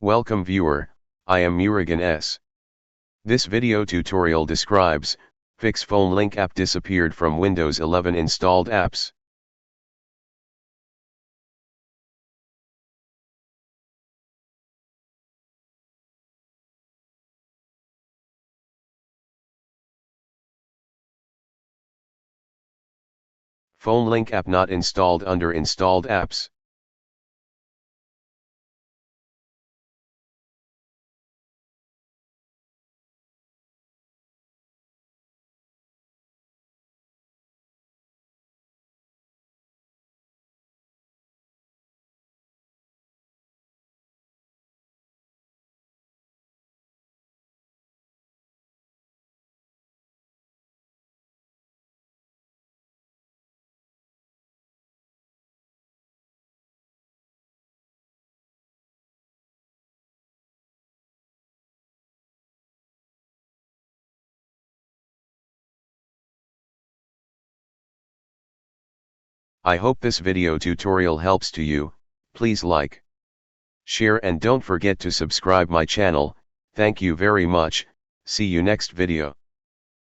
Welcome viewer, I am Murugan S. This video tutorial describes, fix phone link app disappeared from Windows 11 installed apps. Phone link app not installed under installed apps. I hope this video tutorial helps to you. Please like, share and don't forget to subscribe my channel. Thank you very much. See you next video.